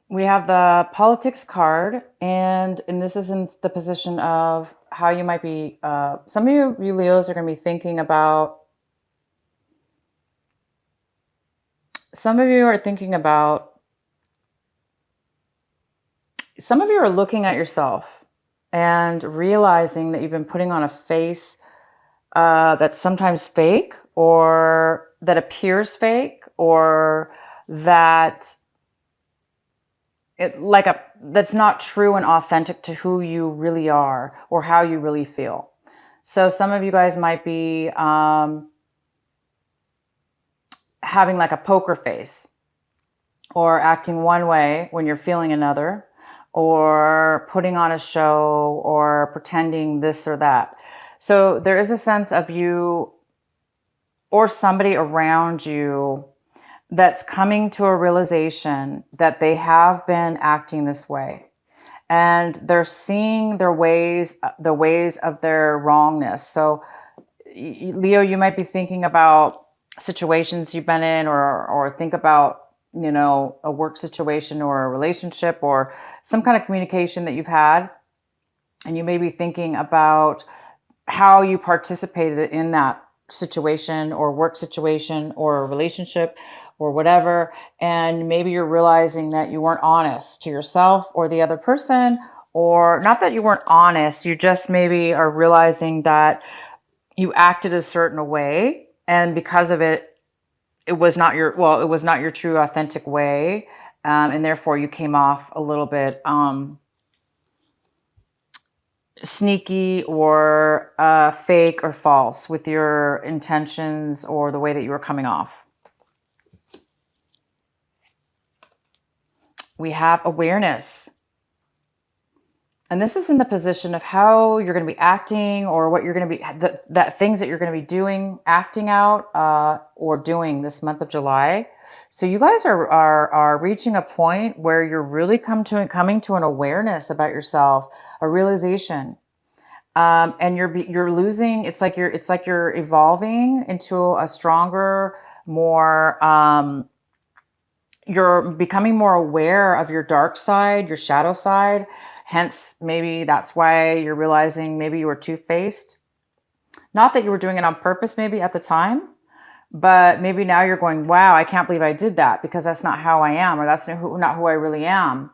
We have the politics card, and this is in the position of how you might be. Some of you Leos are going to be thinking about. Some of you are thinking about. Some of you are looking at yourself and realizing that you've been putting on a face that's sometimes fake, or that appears fake, or that that's not true and authentic to who you really are or how you really feel. So some of you guys might be having like a poker face, or acting one way when you're feeling another, or putting on a show, or pretending this or that. So there is a sense of you or somebody around you that's coming to a realization that they have been acting this way, and they're seeing the ways of their wrongness. So Leo, you might be thinking about situations you've been in, or think about, a work situation or a relationship or some kind of communication that you've had, and you may be thinking about how you participated in that situation or work situation or a relationship or whatever. And maybe you're realizing that you weren't honest to yourself or the other person, or not that you weren't honest, you just maybe are realizing that you acted a certain way, and because of it, it was not your true authentic way. And therefore you came off a little bit sneaky, or fake or false with your intentions or the way that you were coming off. We have awareness. And this is in the position of how you're going to be acting, or what you're going to be, that things that you're going to be doing, acting out, or doing this month of July. So you guys are reaching a point where you're really coming to an awareness about yourself, a realization. And you're losing. It's like you're evolving into a stronger, more. You're becoming more aware of your dark side, your shadow side. Hence, maybe that's why you're realizing maybe you were two-faced. Not that you were doing it on purpose, maybe at the time, but maybe now you're going, "Wow, I can't believe I did that, because that's not how I am, or that's not who I really am."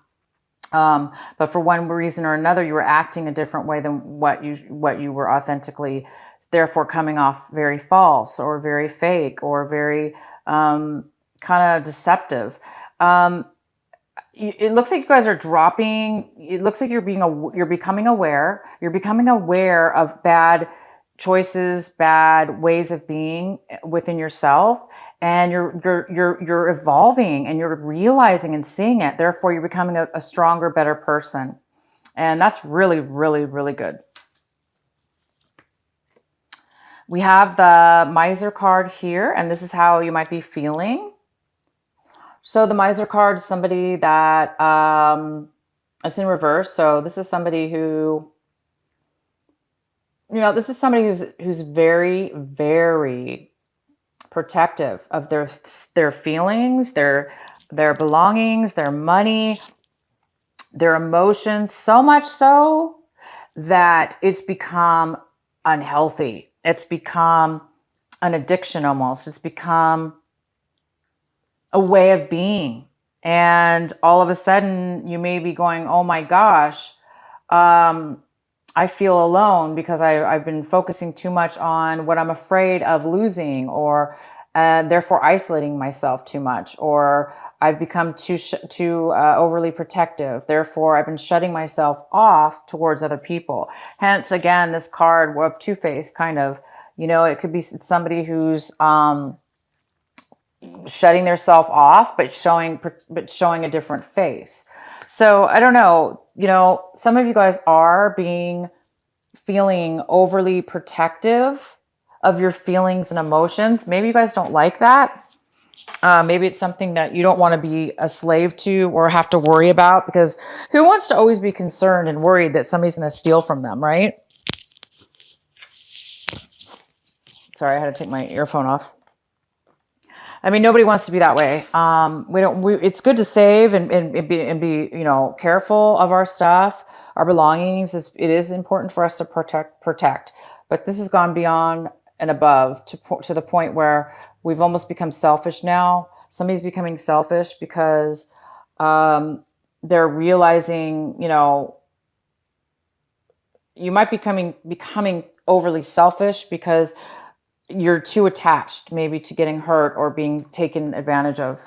But for one reason or another, you were acting a different way than what you were authentically, therefore coming off very false or very fake or very kind of deceptive. It looks like you guys are dropping. It looks like you're becoming aware. You're becoming aware of bad choices, bad ways of being within yourself, and you're evolving, and you're realizing and seeing it. Therefore, you're becoming a stronger, better person, and that's really, really, really good. We have the Miser card here, and this is how you might be feeling. So the Miser card is somebody that it's in reverse. So this is somebody who, who's very, very protective of their feelings, their belongings, their money, their emotions, so much so that it's become unhealthy. It's become an addiction almost. It's become a way of being. And all of a sudden you may be going, "Oh my gosh, I feel alone because I've been focusing too much on what I'm afraid of losing, or therefore isolating myself too much, or I've become too overly protective. Therefore, I've been shutting myself off towards other people." Hence, again, this card of Two-Face, kind of, it could be somebody who's shutting their self off, but showing a different face. So I don't know, some of you guys are feeling overly protective of your feelings and emotions. Maybe you guys don't like that. Maybe it's something that you don't want to be a slave to or have to worry about, because who wants to always be concerned and worried that somebody's going to steal from them, right? Sorry, I had to take my earphone off. I mean, nobody wants to be that way. It's good to save and be, careful of our stuff, our belongings. It is important for us to protect. But this has gone beyond and above to the point where we've almost become selfish now. Somebody's becoming selfish because they're realizing, you might becoming overly selfish because you're too attached maybe to getting hurt or being taken advantage of.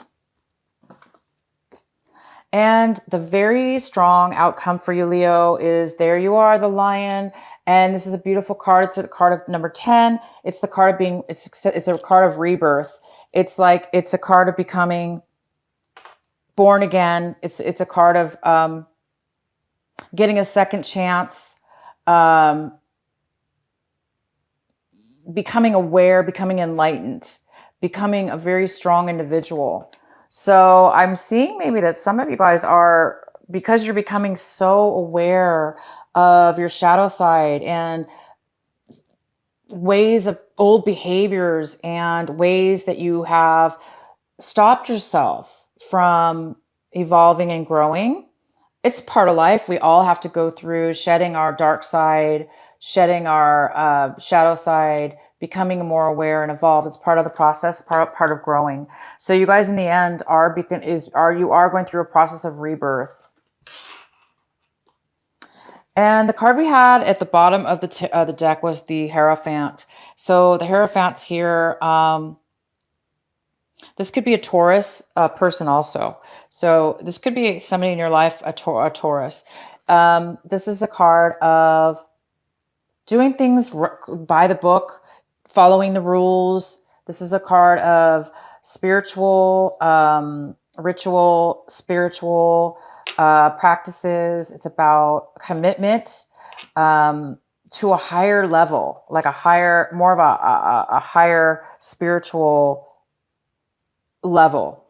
And the very strong outcome for you, Leo, is there you are, the lion. And this is a beautiful card. It's a card of number 10. It's the card of being, it's a card of rebirth. It's a card of becoming born again. It's a card of getting a second chance, becoming aware, becoming enlightened, becoming a very strong individual. So I'm seeing maybe that some of you guys are, because you're becoming so aware of your shadow side and ways of old behaviors and ways that you have stopped yourself from evolving and growing. It's part of life. We all have to go through shedding our dark side, shedding our shadow side, becoming more aware and evolve. It's part of the process, part of growing. So you guys in the end are going through a process of rebirth. And the card we had at the bottom of the deck was the Hierophant. So the Hierophant's here. This could be a Taurus person also. So this could be somebody in your life, a Taurus. This is a card of doing things by the book, following the rules. This is a card of spiritual, ritual, spiritual practices. It's about commitment to a higher level, like more of a higher spiritual level.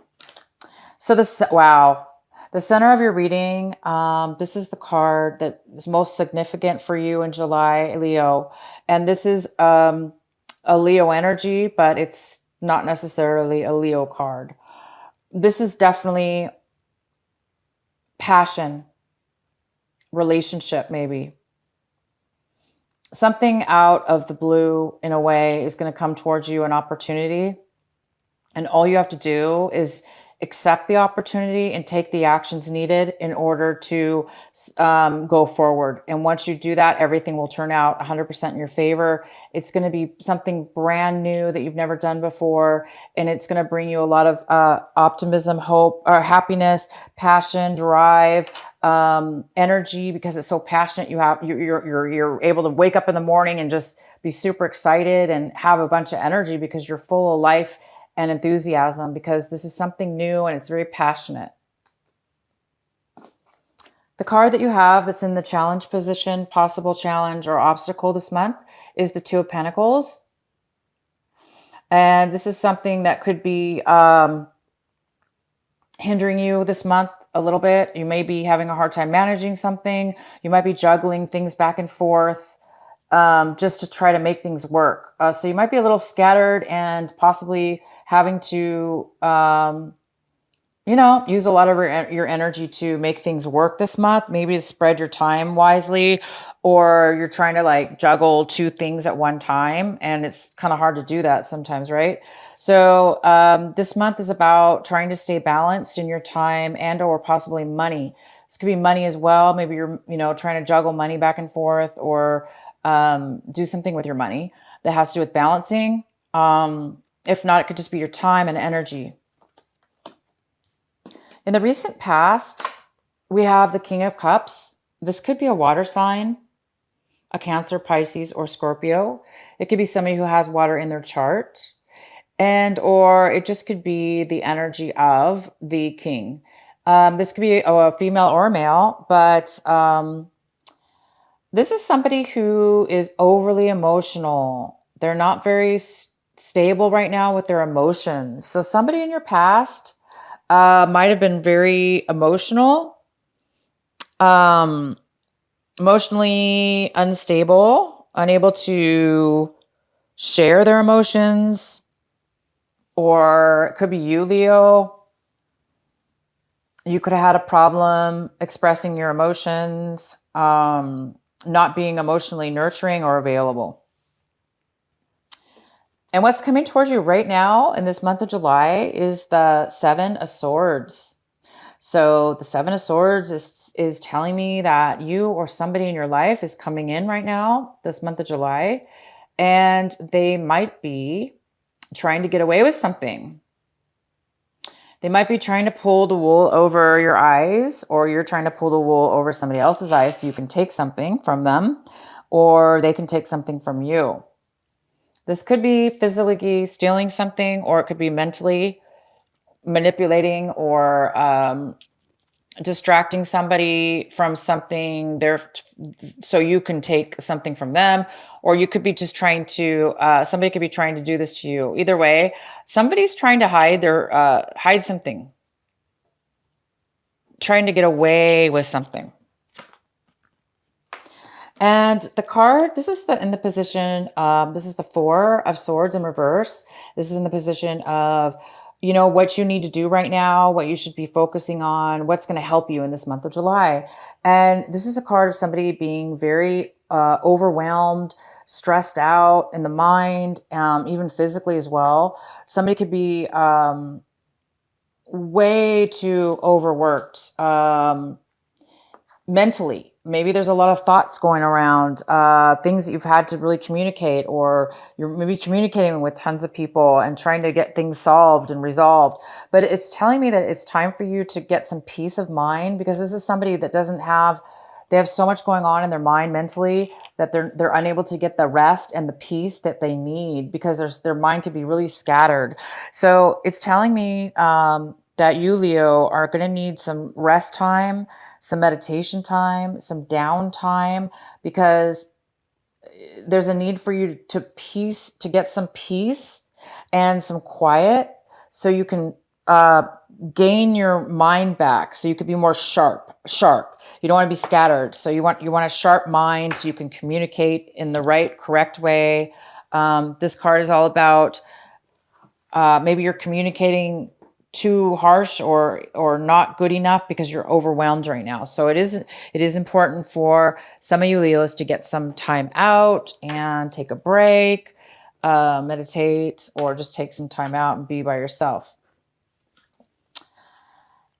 So the center of your reading, this is the card that is most significant for you in July, Leo. And this is a Leo energy, but it's not necessarily a Leo card. This is definitely passion, relationship, maybe. Something out of the blue, in a way, is going to come towards you, an opportunity. And all you have to do is accept the opportunity and take the actions needed in order to go forward. And once you do that, everything will turn out 100% in your favor. It's going to be something brand new that you've never done before. And it's going to bring you a lot of optimism, hope, or happiness, passion, drive, energy, because it's so passionate. You're able to wake up in the morning and just be super excited and have a bunch of energy because you're full of life and enthusiasm, because this is something new and it's very passionate. The card that you have that's in the challenge position, possible challenge or obstacle this month, is the Two of Pentacles. And this is something that could be hindering you this month a little bit. You may be having a hard time managing something. You might be juggling things back and forth just to try to make things work. So you might be a little scattered and possibly having to, use a lot of your energy to make things work this month, maybe to spread your time wisely, or you're trying to juggle two things at one time. And it's kind of hard to do that sometimes, right? So this month is about trying to stay balanced in your time and or possibly money. This could be money as well. Maybe you're, trying to juggle money back and forth, or do something with your money that has to do with balancing. If not, it could just be your time and energy. In the recent past, we have the King of Cups. This could be a water sign, a Cancer, Pisces, or Scorpio. It could be somebody who has water in their chart, or it just could be the energy of the king. This could be a female or a male, but this is somebody who is overly emotional. They're not very stable right now with their emotions. So somebody in your past might have been very emotional, emotionally unstable, unable to share their emotions, Or it could be you, Leo. You could have had a problem expressing your emotions, not being emotionally nurturing or available. And what's coming towards you right now in this month of July is the Seven of Swords. So the Seven of Swords is telling me that you or somebody in your life is coming in right now, this month of July, and they might be trying to get away with something. They might be trying to pull the wool over your eyes, or you're trying to pull the wool over somebody else's eyes so you can take something from them, or they can take something from you. This could be physically stealing something, or it could be mentally manipulating or distracting somebody from something there so you can take something from them. Or you could be just trying to somebody could be trying to do this to you. Either way, somebody's trying to hide something, trying to get away with something. And the card, this is in the position, this is the Four of Swords in reverse. This is in the position of, you know, what you need to do right now, what you should be focusing on, what's going to help you in this month of July. And this is a card of somebody being very overwhelmed, stressed out in the mind, even physically as well. Somebody could be way too overworked mentally. Maybe there's a lot of thoughts going around, things that you've had to really communicate, or you're maybe communicating with tons of people and trying to get things solved and resolved. But it's telling me that it's time for you to get some peace of mind, because this is somebody that they have so much going on in their mind mentally that they're unable to get the rest and the peace that they need, because their mind could be really scattered. So it's telling me that you, Leo, are going to need some rest time, some meditation time, some downtime, because there's a need for you to get some peace and some quiet so you can gain your mind back, so you could be more sharp. You don't want to be scattered. So you want a sharp mind so you can communicate in the right, correct way. This card is all about maybe you're communicating too harsh or not good enough because you're overwhelmed right now. So it is important for some of you Leos to get some time out and take a break, meditate, or just take some time out and be by yourself.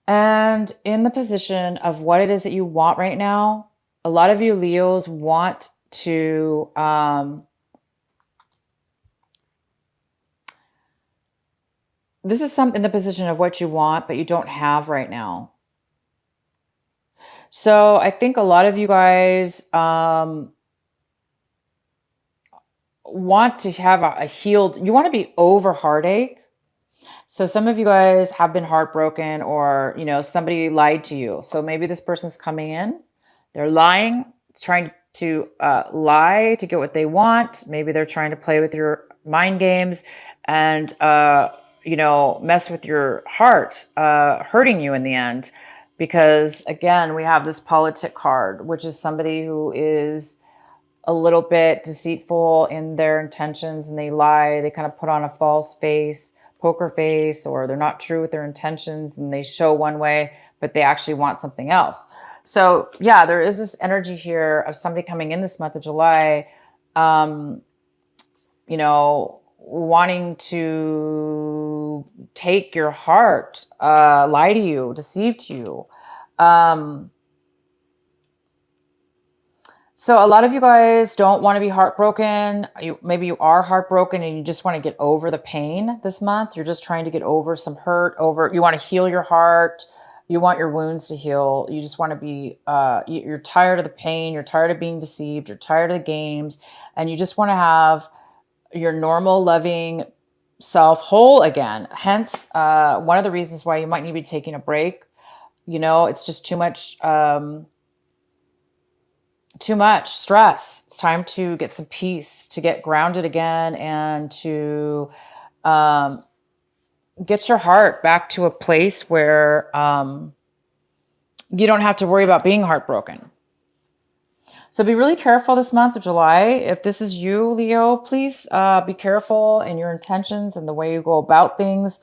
And in the position of what it is that you want right now, a lot of you Leos want to this is in the position of what you want, but you don't have right now. So I think a lot of you guys want to have a healed, you want to be over heartache. So some of you guys have been heartbroken, or, you know, somebody lied to you. So maybe this person's coming in, they're lying, trying to lie to get what they want. Maybe they're trying to play with your mind games and, you know, mess with your heart, hurting you in the end. Because again, we have this politic card, which is somebody who is a little bit deceitful in their intentions, and they lie, they kind of put on a false face, poker face, or they're not true with their intentions and they show one way, but they actually want something else. So yeah, there is this energy here of somebody coming in this month of July, you know, wanting to take your heart, lie to you, deceive you. So a lot of you guys don't want to be heartbroken. Maybe you are heartbroken and you just want to get over the pain this month. You're just trying to get over some hurt, you want to heal your heart. You want your wounds to heal. You just want to be, you're tired of the pain. You're tired of being deceived. You're tired of the games. And you just want to have your normal, loving self whole again. Hence, one of the reasons why you might need to be taking a break. You know, it's just too much stress. It's time to get some peace, to get grounded again, and to get your heart back to a place where you don't have to worry about being heartbroken. So be really careful this month of July. If this is you, Leo, please be careful in your intentions and the way you go about things,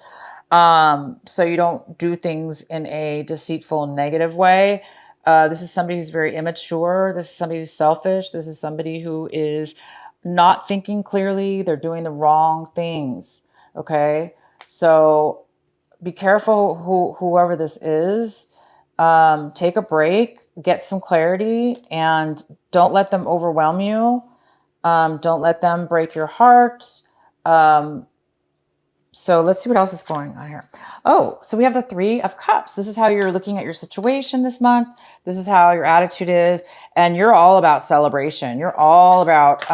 so you don't do things in a deceitful, negative way. This is somebody who's very immature. This is somebody who's selfish. This is somebody who is not thinking clearly. They're doing the wrong things. Okay. So be careful whoever this is. Take a break, get some clarity, and don't let them overwhelm you. Don't let them break your heart. So let's see what else is going on here. Oh, so we have the Three of Cups. This is how you're looking at your situation this month. This is how your attitude is. And you're all about celebration. You're all about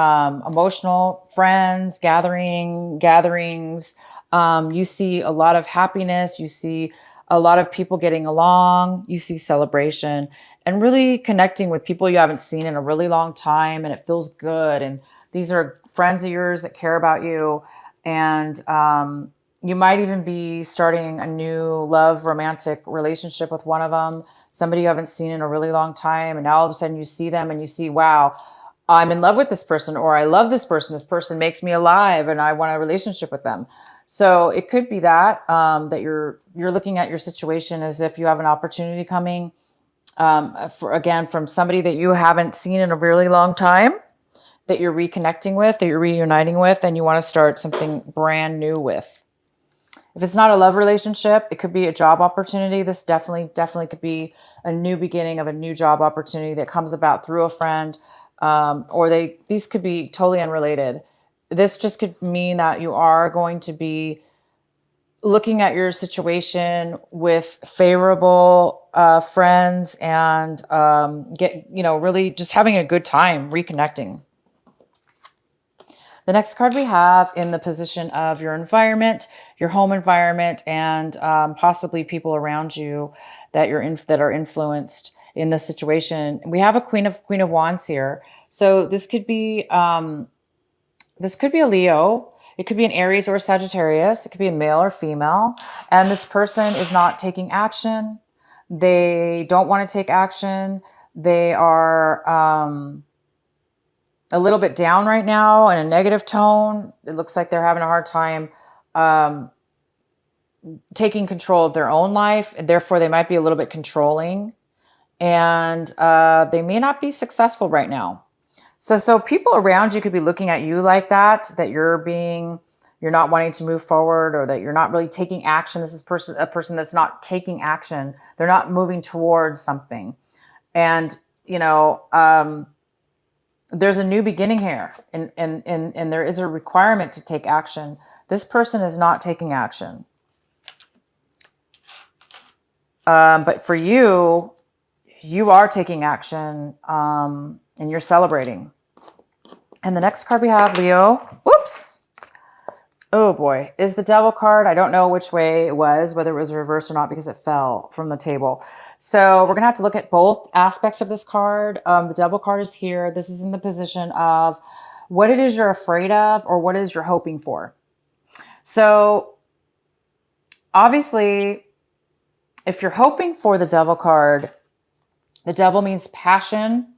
emotional friends, gatherings. You see a lot of happiness. You see a lot of people getting along. You see celebration and really connecting with people you haven't seen in a really long time. And it feels good. And these are friends of yours that care about you. And you might even be starting a new love romantic relationship with one of them, somebody you haven't seen in a really long time. And now all of a sudden you see them and you see, wow, I'm in love with this person, or I love this person. This person makes me alive and I want a relationship with them. So it could be that, that you're looking at your situation as if you have an opportunity coming, from somebody that you haven't seen in a really long time, that you're reconnecting with, that you're reuniting with, and you want to start something brand new with. If it's not a love relationship, it could be a job opportunity. This definitely could be a new beginning of a new job opportunity that comes about through a friend, these could be totally unrelated. This just could mean that you are going to be looking at your situation with favorable friends and really just having a good time reconnecting. The next card we have in the position of your environment, your home environment, and possibly people around you that that are influenced in this situation. We have a Queen of Wands here, so this could be a Leo. It could be an Aries or a Sagittarius. It could be a male or female, and this person is not taking action. They don't want to take action. They are a little bit down right now in a negative tone. It looks like they're having a hard time taking control of their own life, and therefore they might be a little bit controlling, and they may not be successful right now. So people around you could be looking at you like that you're not wanting to move forward, or that you're not really taking action. This is a person that's not taking action. They're not moving towards something. And, there's a new beginning here, and there is a requirement to take action. This person is not taking action. But for you, you are taking action, and you're celebrating. And the next card we have, Leo, whoops. Oh boy, is the Devil card. I don't know which way it was, whether it was reversed or not, because it fell from the table. So we're going to have to look at both aspects of this card. The Devil card is here. This is in the position of what it is you're afraid of, or what it is you're hoping for. So obviously, if you're hoping for the Devil card, the Devil means passion.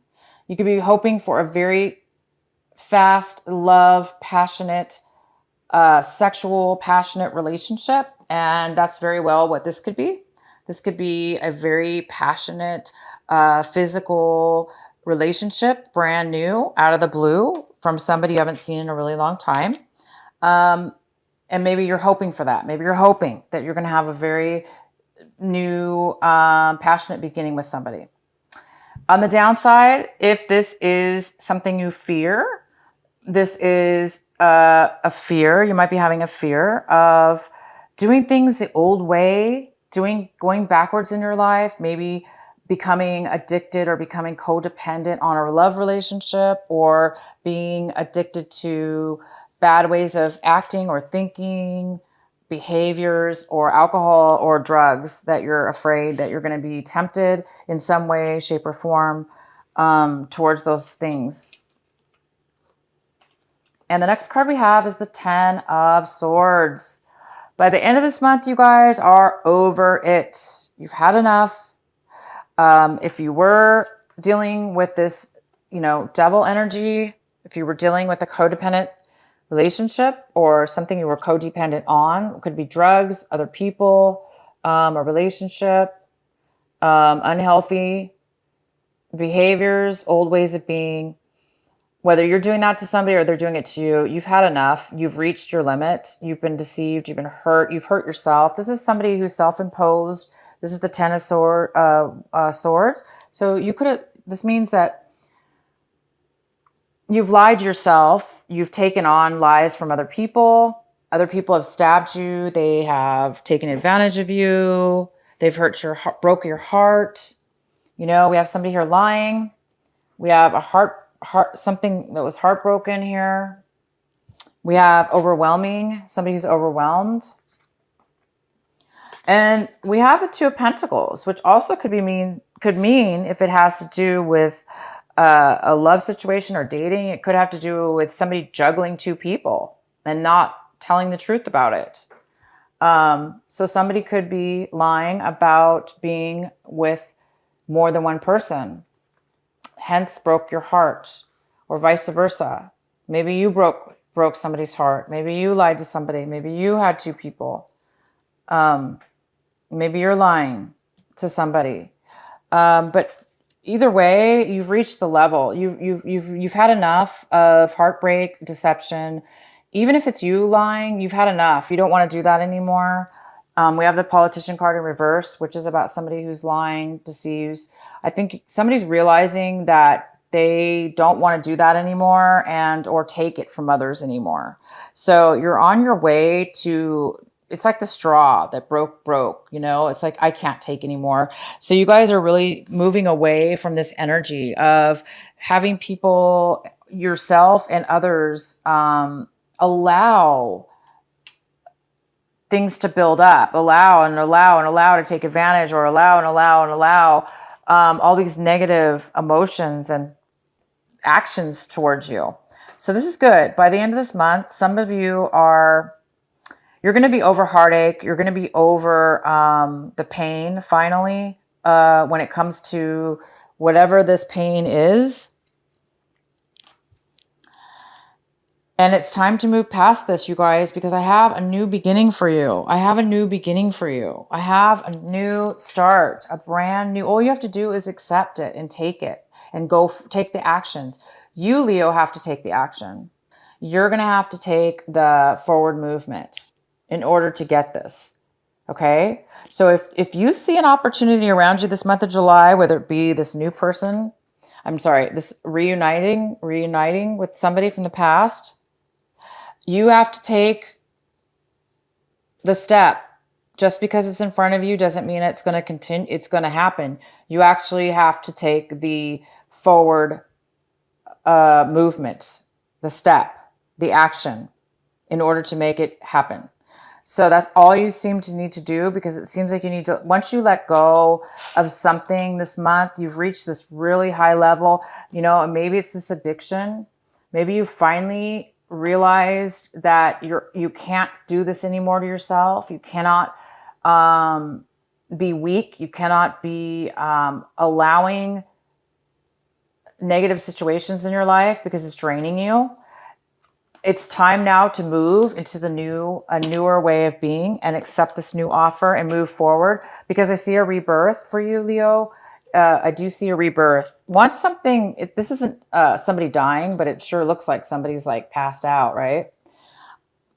You could be hoping for a very fast, love, passionate, sexual, passionate relationship. And that's very well what this could be. This could be a very passionate, physical relationship, brand new, out of the blue, from somebody you haven't seen in a really long time. And maybe you're hoping for that. Maybe you're hoping that you're going to have a very new, passionate beginning with somebody. On the downside, if this is something you fear, this is a fear. You might be having a fear of doing things the old way, going backwards in your life, maybe becoming addicted or becoming codependent on a love relationship, or being addicted to bad ways of acting or thinking, behaviors, or alcohol or drugs, that you're afraid that you're going to be tempted in some way, shape, or form towards those things. And the next card we have is the Ten of Swords. By the end of this month, you guys are over it. You've had enough. If you were dealing with this devil energy, if you were dealing with a codependent relationship or something you were codependent on, it could be drugs, other people, a relationship, unhealthy behaviors, old ways of being. Whether you're doing that to somebody or they're doing it to you, you've had enough. You've reached your limit. You've been deceived. You've been hurt. You've hurt yourself. This is somebody who's self-imposed. This is the Ten of Swords. So this means that you've lied to yourself. You've taken on lies from other people. Other people have stabbed you. They have taken advantage of you. They've broke your heart. We have somebody here lying. We have something that was heartbroken here. We have overwhelming, somebody who's overwhelmed. And we have the Two of Pentacles, which also could mean if it has to do with a love situation or dating, it could have to do with somebody juggling two people and not telling the truth about it. So somebody could be lying about being with more than one person, hence broke your heart, or vice versa. Maybe you broke somebody's heart. Maybe you lied to somebody. Maybe you had two people. Maybe you're lying to somebody. But either way, you've reached the level. You've had enough of heartbreak, deception. Even if it's you lying, you've had enough. You don't want to do that anymore. We have the Politician card in reverse, which is about somebody who's lying, deceives. I think somebody's realizing that they don't want to do that anymore or take it from others anymore. So you're on your way to, it's like the straw that broke. It's like, I can't take anymore. So you guys are really moving away from this energy of having people, yourself and others, allow things to build up, allow to take advantage, or allow all these negative emotions and actions towards you. So this is good. By the end of this month, some of you you're going to be over heartache. You're going to be over the pain finally when it comes to whatever this pain is. And it's time to move past this, you guys, because I have a new beginning for you. I have a new start, a brand new. All you have to do is accept it and take it and go take the actions. You, Leo, have to take the action. You're going to have to take the forward movement in order to get this. Okay? So if you see an opportunity around you this month of July, whether it be this new person, this reuniting with somebody from the past, you have to take the step. Just because it's in front of you doesn't mean it's going to continue. It's going to happen. You actually have to take the forward movement, the step, the action in order to make it happen. So that's all you seem to need to do, because it seems like you need to, once you let go of something this month, you've reached this really high level, and maybe it's this addiction. Maybe you finally realized that you can't do this anymore to yourself. You cannot be weak. You cannot be allowing negative situations in your life because it's draining you. It's time now to move into a newer way of being and accept this new offer and move forward, because I see a rebirth for you, Leo. I do see a rebirth. This isn't somebody dying, but it sure looks like somebody's like passed out, right?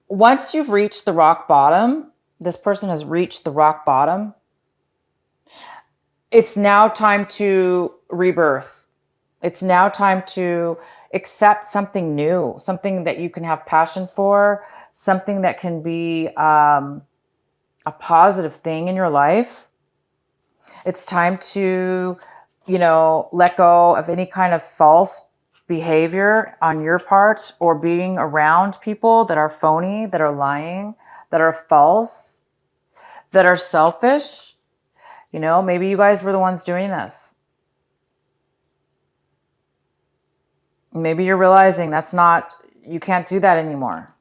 Once you've reached the rock bottom, this person has reached the rock bottom. It's now time to rebirth. It's now time to accept something new, something that you can have passion for, something that can be a positive thing in your life. It's time to, let go of any kind of false behavior on your part, or being around people that are phony, that are lying, that are false, that are selfish. Maybe you guys were the ones doing this. Maybe you're realizing you can't do that anymore.